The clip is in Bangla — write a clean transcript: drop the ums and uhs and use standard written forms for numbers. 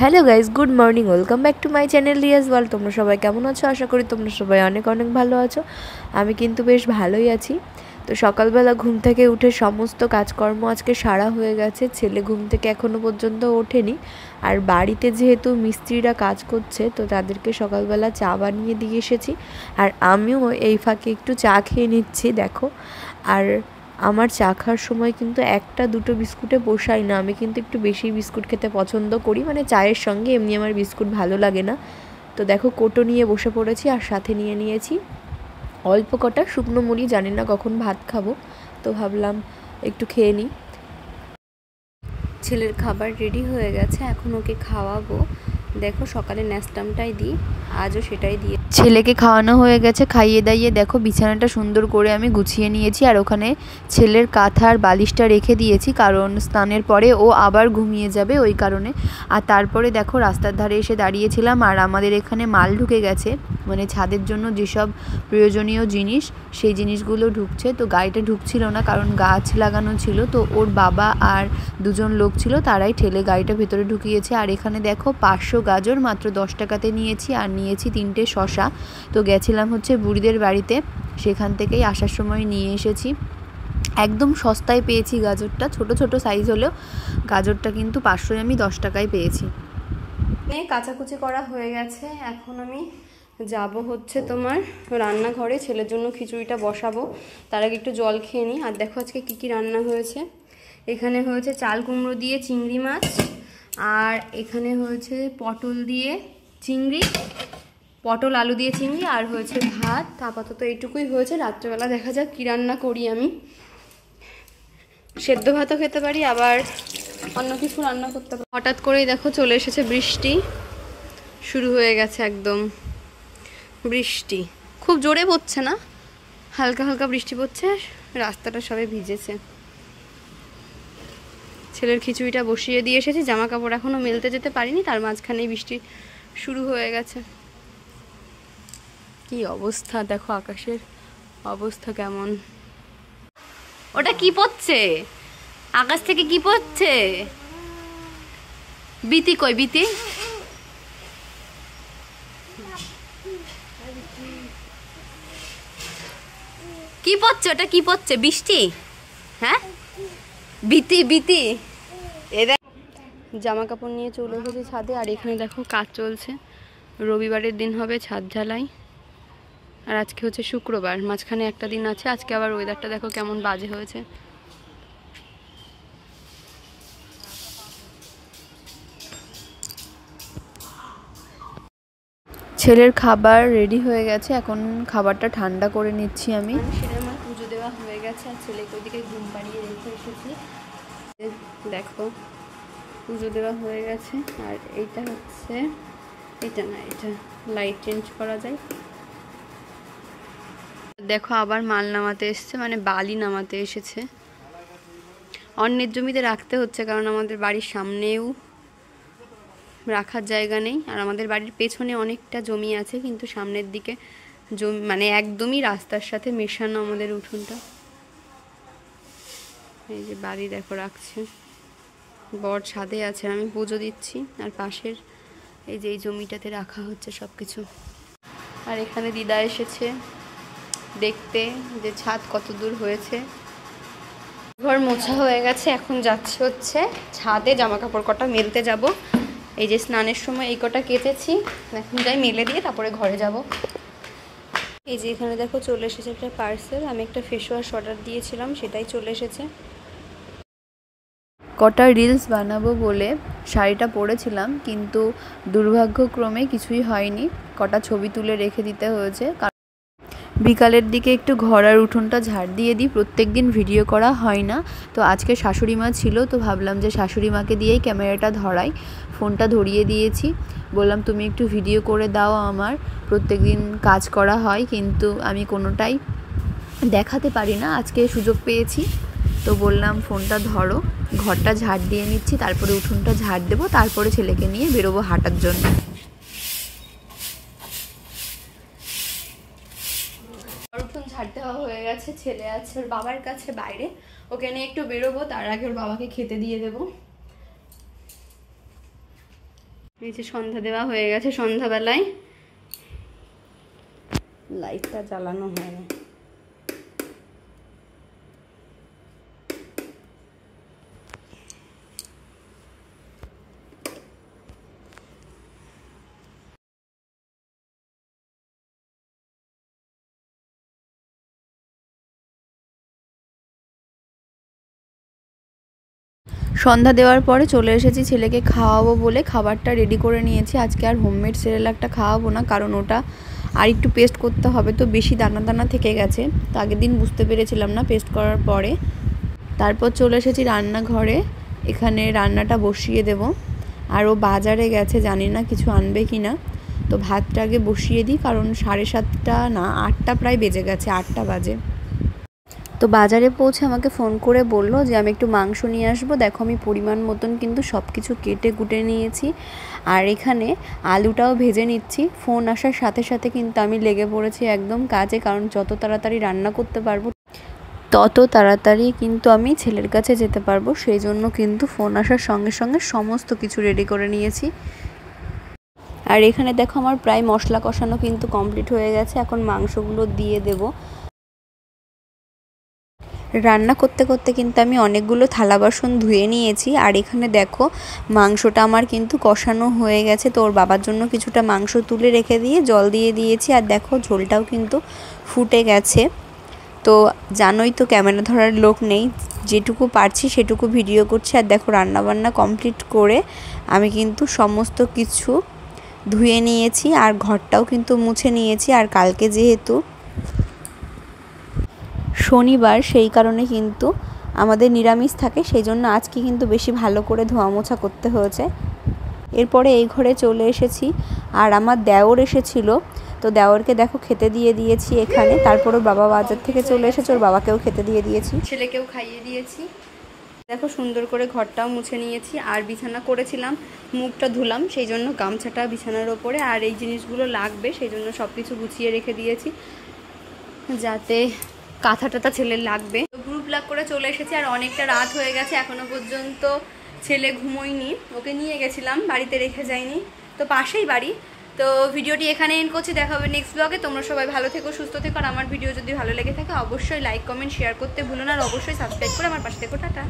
Hello guys, good morning, welcome back to my channel Riaz world. তোমরা সবাই কেমন আছো? আশা করি তোমরা সবাই অনেক অনেক ভালো আছো। আমি কিন্তু বেশ ভালোই আছি। তো সকালবেলা ঘুম থেকে উঠে সমস্ত কাজকর্ম আজকে সারা হয়ে গেছে। ছেলে ঘুম থেকে এখনও পর্যন্ত ওঠেনি। আর বাড়িতে যেহেতু মিস্ত্রিরা কাজ করছে, তো তাদেরকে সকালবেলা চা বানিয়ে দিয়ে এসেছি। আর আমিও এই ফাঁকে একটু চা খেয়ে নিচ্ছি, দেখো। আর আমার চা খাওয়ার সময় কিন্তু একটা দুটো বিস্কুটে পোষায় না, আমি কিন্তু একটু বেশি বিস্কুট খেতে পছন্দ করি, মানে চায়ের সঙ্গে এমনি আমার বিস্কুট ভালো লাগে না। তো দেখো, কোটো নিয়ে বসে পড়েছি আর সাথে নিয়ে নিয়েছি অল্প কটা শুকনো মুড়ি। জানি না কখন ভাত খাবো, তো ভাবলাম একটু খেয়ে নিই। ছেলের খাবার রেডি হয়ে গেছে, এখন ওকে খাওয়াবো। দেখো, সকালে ন্যাস্টামটাই দিই, আজও সেটাই দিয়ে ছেলেকে খাওয়ানো হয়ে গেছে। খাইয়ে দাইয়ে দেখো বিছানাটা সুন্দর করে আমি গুছিয়ে নিয়েছি। আর ওখানে ছেলের কাঁথার বালিশটা রেখে দিয়েছি, কারণ স্নানের পরে ও আবার ঘুমিয়ে যাবে, ওই কারণে। আর তারপরে দেখো রাস্তার ধারে এসে দাঁড়িয়েছিলাম, আর আমাদের এখানে মাল ঢুকে গেছে, মানে ছাদের জন্য যেসব প্রয়োজনীয় জিনিস, সেই জিনিসগুলো ঢুকছে। তো গাড়িটা ঢুকছিল না, কারণ গাছ লাগানো ছিল। তো ওর বাবা আর দুজন লোক ছিল, তারাই ঠেলে গাড়িটা ভেতরে ঢুকিয়েছে। আর এখানে দেখো 500 গাজর মাত্র 10 টাকাতে নিয়েছি, আর নিয়েছি 3টে শশা। তো গেছিলাম হচ্ছে বুড়িদের বাড়িতে, সেখান থেকেই আসার সময় নিয়ে এসেছি। একদম সস্তায় পেয়েছি গাজরটা, ছোট ছোট সাইজ হলেও গাজরটা কিন্তু 500 আমি 10 টাকায় পেয়েছি। কাচাকুচি করা হয়ে গেছে, এখন আমি যাব হচ্ছে তোমার রান্নাঘরে, ছেলের জন্য খিচুড়িটা বসাবো। তার আগে একটু জল খেয়ে নিই। আর দেখো আজকে কী কী রান্না হয়েছে। এখানে হয়েছে চাল কুমড়ো দিয়ে চিংড়ি মাছ, আর এখানে হয়েছে পটল দিয়ে চিংড়ি, পটল আলু দিয়ে চিংড়ি, আর হয়েছে ভাত। আপাতত এইটুকুই হয়েছে। রাত্রেবেলা দেখা যাক কী রান্না করি আমি। সেদ্ধ ভাতও খেতে পারি, আবার অন্য কিছু রান্না করতে পারি। হঠাৎ করেই দেখো চলে এসেছে বৃষ্টি, শুরু হয়ে গেছে একদম বৃষ্টি। খুব জোরে পড়ছে না, হালকা হালকা বৃষ্টি পড়ছে, রাস্তাটা সবে ভিজেছে। ছেলের খিচুড়িটা বসিয়ে দিয়ে এসেছি, জামা কাপড় এখনও মেলতে যেতে পারিনি, তার মাঝখানেই বৃষ্টি শুরু হয়ে গেছে। কি অবস্থা দেখো, আকাশের অবস্থা কেমন। ওটা কি পড়ছে আকাশ থেকে? কি পড়ছে? বিতি কই? বিতি কি পড়ছে? ওটা কি পড়ছে? বৃষ্টি? হ্যাঁ, বিতি বিতি। এদের জামা কাপড় নিয়ে চলে এসেছি ছাদে। আর এখানে দেখো কাজ চলছে, রবিবারের দিন হবে ছাদ ঢালাই। আর আজকে হচ্ছে শুক্রবার, মাঝখানে একটা দিন আছে। আজকে আবার ওয়েদারটা দেখো কেমন বাজে হয়েছে। ছেলের খাবার রেডি হয়ে গেছে, এখন খাবারটা ঠান্ডা করে নিচ্ছি আমি। আমার পুজো দেওয়া হয়ে গেছে, আর ছেলেকে ওইদিকে ঘুম পাড়িয়ে রেখে এসেছি। দেখো পুজো দেওয়া হয়ে গেছে। আর এইটা হচ্ছে, এটা না, এটা লাইট চেঞ্জ করা যায়। দেখো আবার মাল নামাতে এসছে, মানে বালি নামাতে এসেছে। অন্যের জমিতে রাখতে হচ্ছে, কারণ আমাদের বাড়ির সামনেও রাখার জায়গা নেই। আর আমাদের বাড়ির পেছনে অনেকটা জমি আছে, কিন্তু সামনের দিকে জমি, মানে একদমই রাস্তার সাথে মেশানো আমাদের উঠোনটা। এই যে বাড়ি দেখো রাখছে, বর ছাদে আছে, আমি পুজো দিচ্ছি। আর পাশের এই যে এই জমিটাতে রাখা হচ্ছে সব কিছু। আর এখানে দিদা এসেছে দেখতে যে ছাদ কত দূর হয়েছে। ঘর মোছা হয়ে গেছে, এখন যাচ্ছে হচ্ছে ছাদে জামা কাপড় কটা মেলতে যাব। এই যে স্নানের সময় এই কটা কেচেছি, এখন যাই মেলে দিয়ে তারপরে ঘরে যাব। এই যে এখানে দেখো চলে এসেছে একটা পার্সেল, আমি একটা ফেস ওয়াশ অর্ডার দিয়েছিলাম, সেটাই চলে এসেছে। কটা রিলস বানাবো বলে শাড়িটা পরেছিলাম, কিন্তু দুর্ভাগ্যক্রমে কিছুই হয়নি। কটা ছবি তুলে রেখে দিতে হয়েছে। বিকালের দিকে একটু ঘর আর উঠোনটা ঝাড় দিয়ে দিই, প্রত্যেক দিন ভিডিও করা হয় না। তো আজকে শাশুড়ি মা ছিল, তো ভাবলাম যে শাশুড়ি মাকে দিয়েই ক্যামেরাটা ধরাই। ফোনটা ধরিয়ে দিয়েছি, বললাম তুমি একটু ভিডিও করে দাও আমার। প্রত্যেক দিন কাজ করা হয়, কিন্তু আমি কোনোটাই দেখাতে পারি না। আজকে সুযোগ পেয়েছি, তো বললাম ফোনটা ধরো, ঘরটা ঝাড় দিয়ে নিচ্ছি, তারপরে উঠোনটা ঝাড় দেবো, তারপরে ছেলেকে নিয়ে বেরোবো হাঁটার জন্য। উঠোন ঝাড় দেওয়া হয়ে গেছে, ছেলে আছে ওর বাবার কাছে বাইরে, ওকে নিয়ে একটু বেরোবো, তার আগে ওর বাবাকে খেতে দিয়ে দেবো। এই যে সন্ধ্যা দেওয়া হয়ে গেছে, সন্ধ্যাবেলায় লাইটটা জ্বালানো হয়নি। সন্ধ্যা দেওয়ার পরে চলে এসেছি ছেলেকে খাওয়াবো বলে, খাবারটা রেডি করে নিয়েছি। আজকে আর হোমমেড সেরেলাকটা খাওয়াবো না, কারণ ওটা আর একটু পেস্ট করতে হবে, তো বেশি দানা দানা থেকে গেছে। তো আগের দিন বুঝতে পেরেছিলাম না পেস্ট করার পরে। তারপর চলে এসেছি রান্নাঘরে, এখানে রান্নাটা বসিয়ে দেব। আর ও বাজারে গেছে, জানি না কিছু আনবে কি না। তো ভাতটা আগে বসিয়ে দিই, কারণ 7:30 না 8টা প্রায় বেজে গেছে, 8টা বাজে। তো বাজারে পৌঁছে আমাকে ফোন করে বললো যে আমি একটু মাংস নিয়ে আসবো। দেখো আমি পরিমাণ মতন কিন্তু সব কিছু কেটে কুটে নিয়েছি, আর এখানে আলুটাও ভেজে নিচ্ছি। ফোন আসার সাথে সাথে কিন্তু আমি লেগে পড়েছি একদম কাজে, কারণ যত তাড়াতাড়ি রান্না করতে পারবো তত তাড়াতাড়ি কিন্তু আমি ছেলের কাছে যেতে পারবো। সেই জন্য কিন্তু ফোন আসার সঙ্গে সঙ্গে সমস্ত কিছু রেডি করে নিয়েছি। আর এখানে দেখো আমার প্রায় মশলা কষানো কিন্তু কমপ্লিট হয়ে গেছে, এখন মাংসগুলো দিয়ে দেবো। রান্না করতে করতে কিন্তু আমি অনেকগুলো থালা বাসন ধুয়ে নিয়েছি। আর এখানে দেখো মাংসটা আমার কিন্তু কষানো হয়ে গেছে, তো ওর বাবার জন্য কিছুটা মাংস তুলে রেখে দিয়ে জল দিয়ে দিয়েছি। আর দেখো ঝোলটাও কিন্তু ফুটে গেছে। তো জানোই তো ক্যামেরা ধরার লোক নেই, যেটুকু পারছি সেটুকু ভিডিও করছি। আর দেখো রান্নাবান্না কমপ্লিট করে আমি কিন্তু সমস্ত কিছু ধুয়ে নিয়েছি, আর ঘরটাও কিন্তু মুছে নিয়েছি। আর কালকে যেহেতু শনিবার, সেই কারণে কিন্তু আমাদের নিরামিষ থাকে, সেই জন্য আজকে কিন্তু বেশি ভালো করে ধোয়া মোছা করতে হয়েছে। এরপরে এই ঘরে চলে এসেছি, আর আমার দেওর এসেছিল, তো দেওরকে দেখো খেতে দিয়ে দিয়েছি এখানে। তারপর ওর বাবা বাজার থেকে চলে এসেছে, ওর বাবাকেও খেতে দিয়ে দিয়েছি, ছেলেকেও খাইয়ে দিয়েছি। দেখো সুন্দর করে ঘরটাও মুছে নিয়েছি। আর বিছানা করেছিলাম, মুখটা ধুলাম, সেই জন্য গামছাটা বিছানার ওপরে। আর এই জিনিসগুলো লাগবে, সেই জন্য সব কিছু গুছিয়ে রেখে দিয়েছি, যাতে কাঁথা টাথা ছেলের লাগবে। তো গ্রুপ লাগ করে চলে এসেছি, আর অনেকটা রাত হয়ে গেছে, এখনো পর্যন্ত ছেলে ঘুমোয়নি। ওকে নিয়ে গেছিলাম, বাড়িতে রেখে যাইনি, তো পাশেই বাড়ি। তো ভিডিওটি এখানে এন্ড করছি, দেখা হবে নেক্সট ব্লগে। তোমরা সবাই ভালো থেকো, সুস্থ থেকো। আর আমার ভিডিও যদি ভালো লেগে থাকে অবশ্যই লাইক কমেন্ট শেয়ার করতে ভুলো না, আর অবশ্যই সাবস্ক্রাইব করে আমার পাশে থেকো। টাটা।